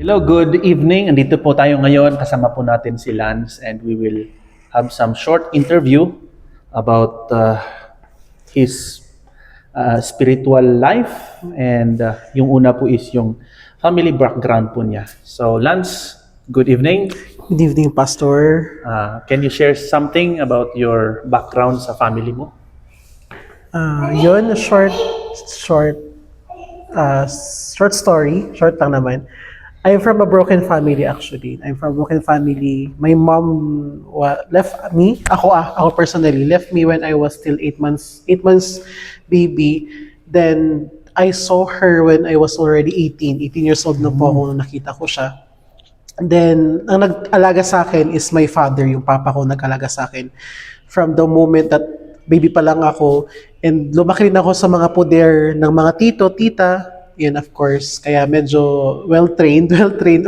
Hello, good evening. Andito po tayo ngayon. Kasama po natin si Lance and we will have some short interview about his spiritual life and yung una po is yung family background po niya. So Lance, good evening. Good evening, Pastor. Can you share something about your background sa family mo? Yun, short story. Short lang naman. I'm from a broken family actually. I'm from a broken family. My mom left me, ako personally, left me when I was still 8 months baby. Then I saw her when I was already 18 years old na po ako nung nakita ko siya. Then, ang nag-alaga sa akin is my father, yung papa ko nag-alaga sa akin. From the moment that baby pa lang ako, and lumaki rin ako sa mga poder ng mga tito, tita, yun of course. Kaya medyo well-trained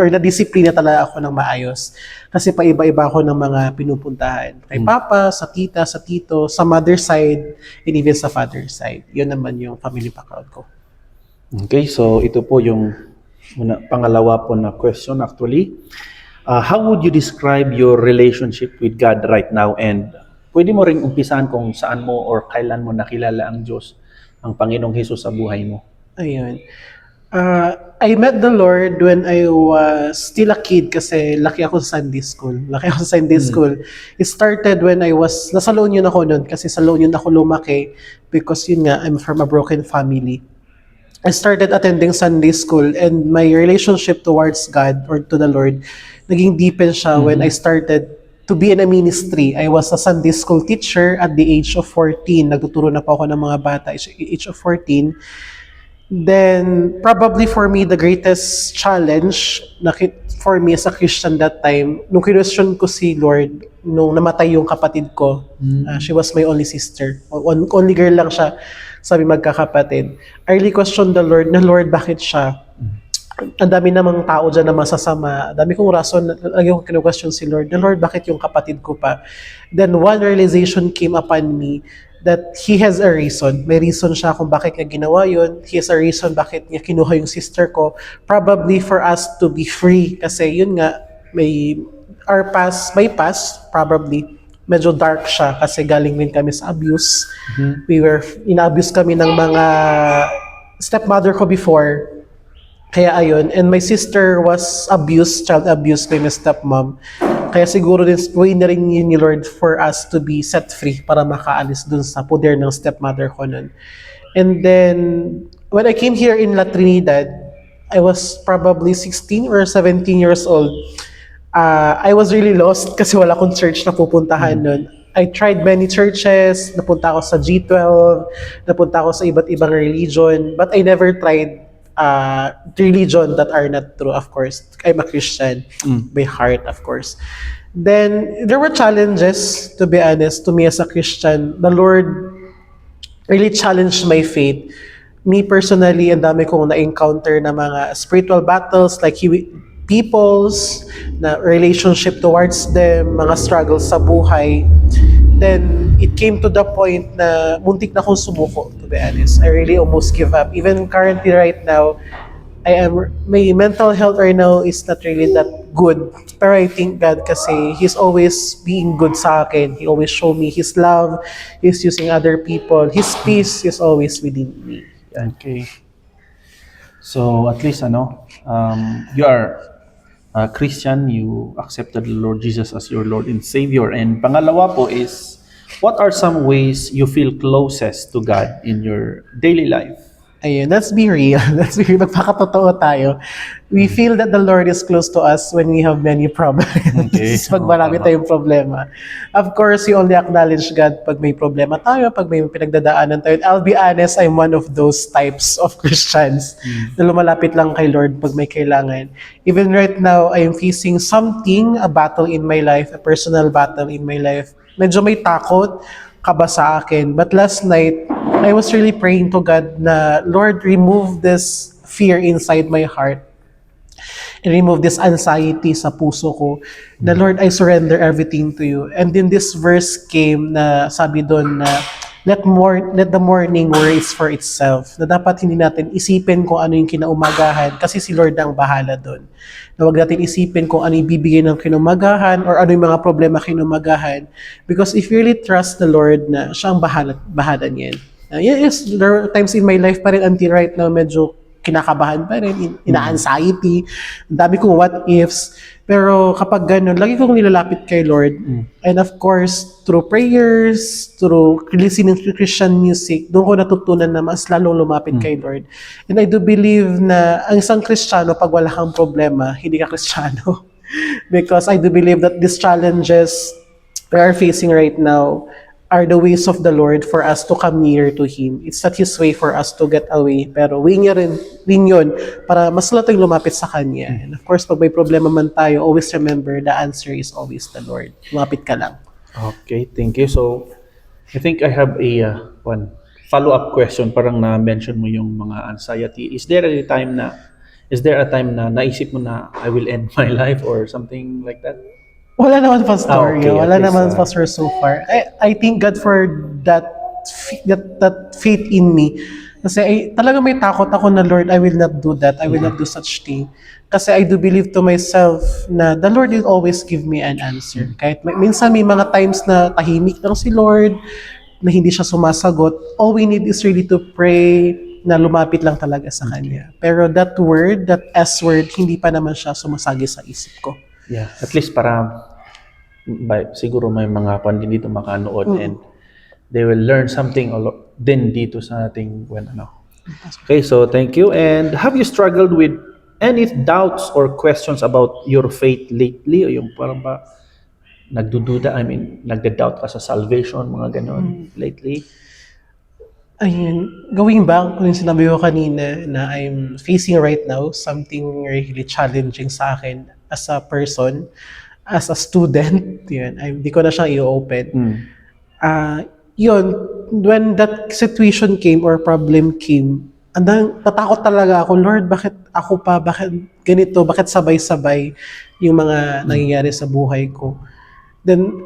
or na-disiplina talaga ako ng maayos. Kasi paiba-iba ako ng mga pinupuntahan. Kay papa, sa tita, sa tito, sa mother side, and even sa father side. Yun naman yung family background ko. Okay, so ito po yung pangalawa po na question actually. How would you describe your relationship with God right now? And pwede mo ring umpisahan kung saan mo or kailan mo nakilala ang Diyos, ang Panginoong Hesus sa buhay mo. Ayun. I met the Lord when I was still a kid kasi laki ako sa Sunday school. It started when I was, nasa La Union ako noon kasi sa La Union ako lumaki because yun nga, I'm from a broken family. I started attending Sunday school and my relationship towards God or to the Lord, naging deepen siya when I started to be in a ministry. I was a Sunday school teacher at the age of 14. Nagtuturo na po ako ng mga bata at age of 14. Then, probably for me, the greatest challenge for me as a Christian that time, nung kinwestiyon ko si Lord, nung namatay yung kapatid ko, she was my only sister. Only girl lang siya, sabi magkakapatid. I really questioned the Lord, Lord, bakit siya? Ang dami namang tao dyan na masasama. Dami kong rason, lagi kong kinu-question si Lord, Lord, bakit yung kapatid ko pa? Then one realization came upon me that He has a reason. May reason siya kung bakit niya ginawa yun. He has a reason bakit niya kinuha yung sister ko. Probably for us to be free. Kasi yun nga, my past, probably, medyo dark siya kasi galing din kami sa abuse. Ina-abuse kami ng mga stepmother ko before. Kaya ayun, and my sister was child abused by my stepmom. Kaya siguro din, way na rin yun ni Lord for us to be set free para makaalis dun sa poder ng stepmother ko nun. And then, when I came here in La Trinidad, I was probably 16 or 17 years old. I was really lost kasi wala akong church na pupuntahan nun. I tried many churches, napunta ako sa G12, napunta ako sa iba't ibang religion, but I never tried religion that are not true. Of course, I'm a Christian by heart, of course. Then there were challenges, to be honest, to me as a Christian. The Lord really challenged my faith. Me personally, ang dami kong na-encounter na mga spiritual battles, like people's na relationship towards them, mga struggles sa buhay. Then it came to the point na muntik na akong sumuko, to be honest. I really almost give up. Even currently right now, my mental health right now is not really that good. Pero I thank God kasi He's always being good sa akin. He always show me His love. He's using other people. His peace is always within me. Okay. So at least you are a Christian, you accepted the Lord Jesus as your Lord and Savior. And pangalawa po is, what are some ways you feel closest to God in your daily life? Ayun, let's be real. Magpakatotoo tayo. We feel that the Lord is close to us when we have many problems. Okay. Pag marami tayong problema. Of course, you only acknowledge God pag may problema tayo, pag may pinagdadaanan tayo. I'll be honest, I'm one of those types of Christians na lumalapit lang kay Lord pag may kailangan. Even right now, I am facing a battle in my life, a personal battle in my life. Medyo may takot, kaba sa akin. But last night, I was really praying to God na, Lord, remove this fear inside my heart. And remove this anxiety sa puso ko. Na, Lord, I surrender everything to you. And then this verse came na sabi doon na, let the morning worries for itself. Na dapat hindi natin isipin kung ano yung kinaumagahan kasi si Lord ang bahala doon. Na huwag natin isipin kung ano yung bibigay ng kinaumagahan or ano yung mga problema kinaumagahan. Because if you really trust the Lord na siya ang bahala niyan. Yes, there are times in my life pa rin until right now medyo kinakabahan pa rin, ina-anxiety, ang dami kong what ifs. Pero kapag ganun, lagi kong nilalapit kay Lord. And of course, through prayers, through listening to Christian music, doon ko natutunan na mas lalong lumapit kay Lord. And I do believe na ang isang Kristiyano, pag wala kang problema, hindi ka Kristiyano. Because I do believe that these challenges we are facing right now are the ways of the Lord for us to come near to Him. It's not His way for us to get away, pero way niya rin yun para mas latang lumapit sa Kanya. And of course, pag may problema man tayo, always remember the answer is always the Lord. Lumapit ka lang. Okay, thank you. So, I think I have a one follow-up question. Parang na-mention mo yung mga anxiety. Is there a time na naisip mo na I will end my life or something like that? Wala naman, Pastor. Okay, Wala at least, naman, Pastor, so far. I thank God for that faith in me. Kasi talaga may takot ako na, Lord, I will not do that. I will not do such thing. Kasi I do believe to myself na the Lord will always give me an answer. Kahit minsan may mga times na tahimik lang si Lord, na hindi siya sumasagot. All we need is really to pray na lumapit lang talaga sa Kanya. Pero that word, that S word, hindi pa naman siya sumasagi sa isip ko. Yeah, at least para siguro may mga din dito makanood and they will learn something din dito sa ating Okay, so thank you. And have you struggled with any doubts or questions about your faith lately? O yung parang ba nagdududa, nagda-doubt ka sa salvation, mga ganon lately? Ayun, going back kung yung sinabi ko kanina na I'm facing right now something really challenging sa akin as a person, as a student, yun, hindi ko na siya i-open. Yun, when that situation came or problem came, natakot talaga ako, Lord, bakit ako pa, bakit ganito, bakit sabay-sabay yung mga nangyayari sa buhay ko. Then,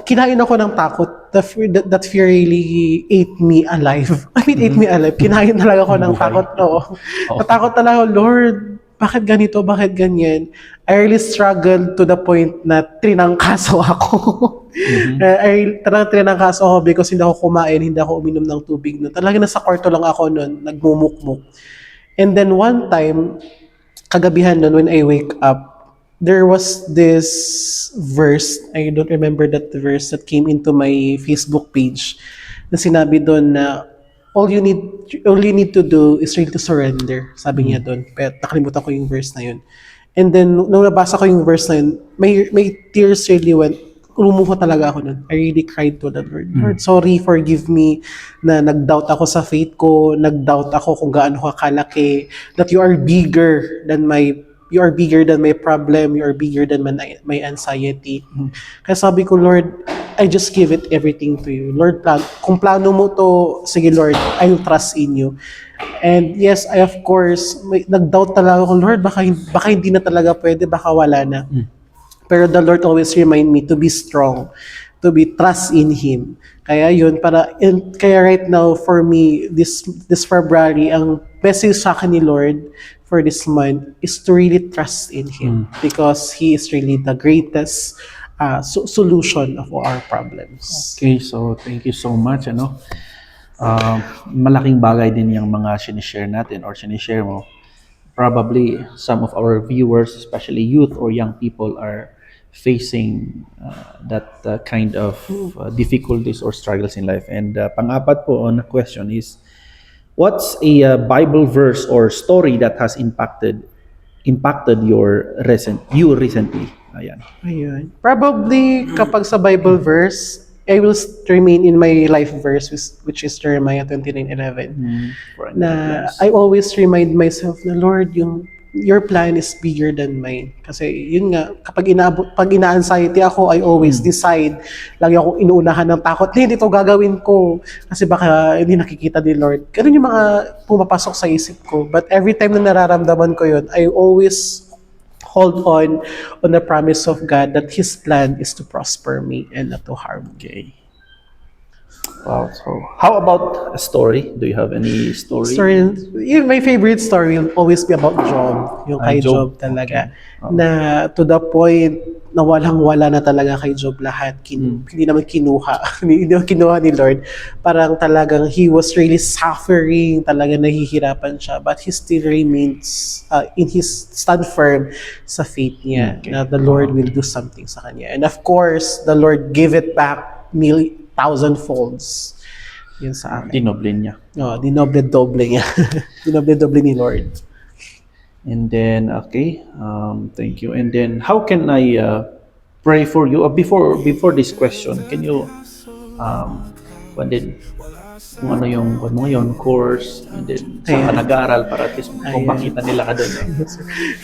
kinain ako ng takot. That fear really ate me alive. Ate me alive. Kinain talaga ako ng takot. Oo. Natakot talaga, Lord, bakit ganito, bakit ganyan? I really struggled to the point na trinangkaso ako. Talagang trinangkaso ako because hindi ako kumain, hindi ako uminom ng tubig. Talagang nasa kwarto lang ako noon, nagmumukmuk. And then one time, kagabihan noon when I wake up, there was this verse, I don't remember that verse that came into my Facebook page, na sinabi doon na all you need to do is really to surrender. Sabi niya doon. Pero nakalimutan ko yung verse na yun. And then, nung nabasa ko yung verse na yun, may tears really went, lumuha talaga ako nun. I really cried to the Lord. Lord, sorry, forgive me na nag-doubt ako sa faith ko, nag-doubt ako kung gaano ka kalaki, that you are bigger than my problem, you are bigger than my anxiety. Kaya sabi ko, Lord, I just give it everything to you. Lord, kung plano mo to, sige Lord, I will trust in you. And yes, I of course, nag-doubt talaga ako, Lord, baka hindi na talaga pwede, baka wala na. Pero the Lord always remind me to be strong, to be trust in Him. Kaya yun, kaya right now, for me, this February, ang message sa akin ni Lord for this month is to really trust in Him because He is really the greatest solution of all our problems. Okay, so thank you so much. Malaking bagay din yung mga sinishare natin or sinishare mo. Probably some of our viewers, especially youth or young people, are facing that kind of difficulties or struggles in life. And pang-apat po on a question is, what's a Bible verse or story that has impacted you recently? Ayun. Probably kapag sa Bible verse, I will remain in my life verse which is Jeremiah 29:11. Na I always remind myself na Lord, your plan is bigger than mine. Kasi yun nga, pag ina-anxiety ako, I always decide, lagi akong inuunahan ng takot, hindi ito gagawin ko. Kasi baka hindi nakikita ni Lord. Ganun yung mga pumapasok sa isip ko. But every time na nararamdaman ko yun, I always hold on the promise of God that His plan is to prosper me and not to harm me. Okay. Wow. So, how about a story? Do you have any story? My favorite story will always be about Job. Yung kay Job. Job talaga. Okay. Oo. Na to the point na walang-wala na talaga kay Job lahat. Hindi naman kinuha. Hindi naman kinuha ni Lord. Parang talagang he was really suffering. Talagang nahihirapan siya. But he still remains in his stand firm sa faith niya. Okay. Na the Lord will do something sa kanya. And of course, the Lord give it back 1,000 folds. Yun sa akin. Dinoble niya. Dinoble-doble niya. Dinoble-doble ni Lord. And then, okay, thank you. And then, how can I pray for you? Before this question, can you, what did, kung ano yung kung mo ngayon, course, and then saan ka Ayan. nag-aaral para at least kung Ayan. makita nila ka doon.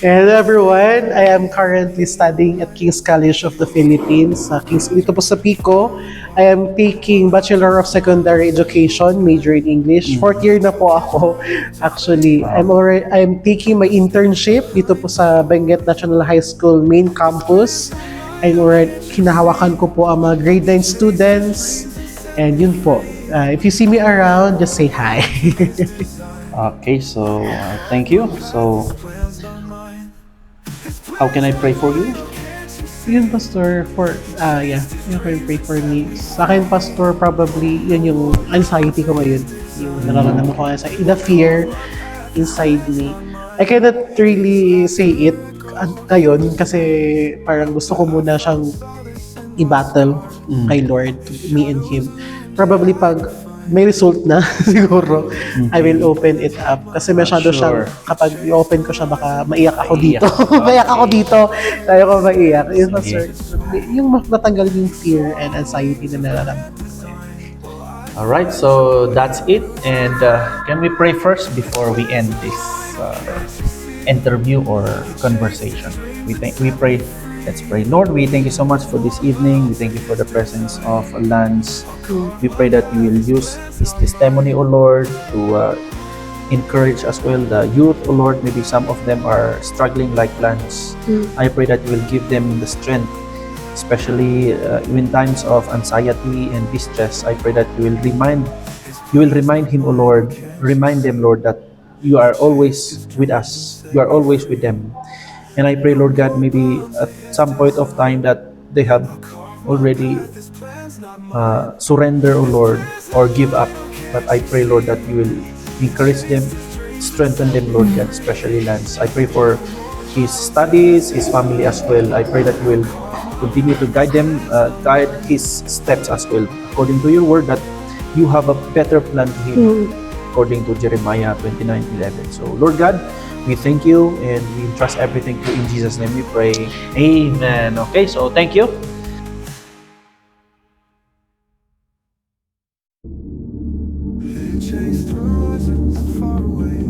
And everyone, I am currently studying at King's College of the Philippines. Dito po sa Pico. I am taking Bachelor of Secondary Education, major in English. Fourth year na po ako. Actually, I'm taking my internship dito po sa Benguet National High School main campus. And hinahawakan ko po ang mga grade 9 students. And yun po. If you see me around, just say hi. Okay, so thank you. So, how can I pray for you? Yun, Pastor, you can pray for me. Sa akin, Pastor, probably, yun yung anxiety ko ngayon. Yung nararamdaman ko anxiety, the fear inside me. I cannot really say it ngayon kasi parang gusto ko muna siyang i-battle kay Lord, me and Him. Probably pag may result na, siguro, I will open it up. Kasi masyado siyang, kapag i-open ko siya, baka maiyak ako dito. Maiyak ako dito. Tayo ko maiyak. Yun, Pastor. Yung matanggal yung fear and anxiety na nararamdaman ko. All right, so that's it. And can we pray first before we end this interview or conversation? We pray. Let's pray. Lord, we thank you so much for this evening. We thank you for the presence of Lance. We pray that you will use his testimony, O Lord, to encourage as well the youth, O Lord. Maybe some of them are struggling like Lance. I pray that you will give them the strength, especially in times of anxiety and distress. I pray that you will remind him, O Lord, remind them, Lord, that you are always with us. You are always with them. And I pray, Lord God, maybe at some point of time that they have already surrender, O Lord, or give up. But I pray, Lord, that you will encourage them, strengthen them, Lord God, especially Lance. I pray for his studies, his family as well. I pray that you will continue to guide them, guide his steps as well, according to your word that you have a better plan to him, according to Jeremiah 29:11. So, Lord God, we thank you and we trust everything to you. In Jesus' name we pray. Amen. Okay, so thank you. Chase through far away.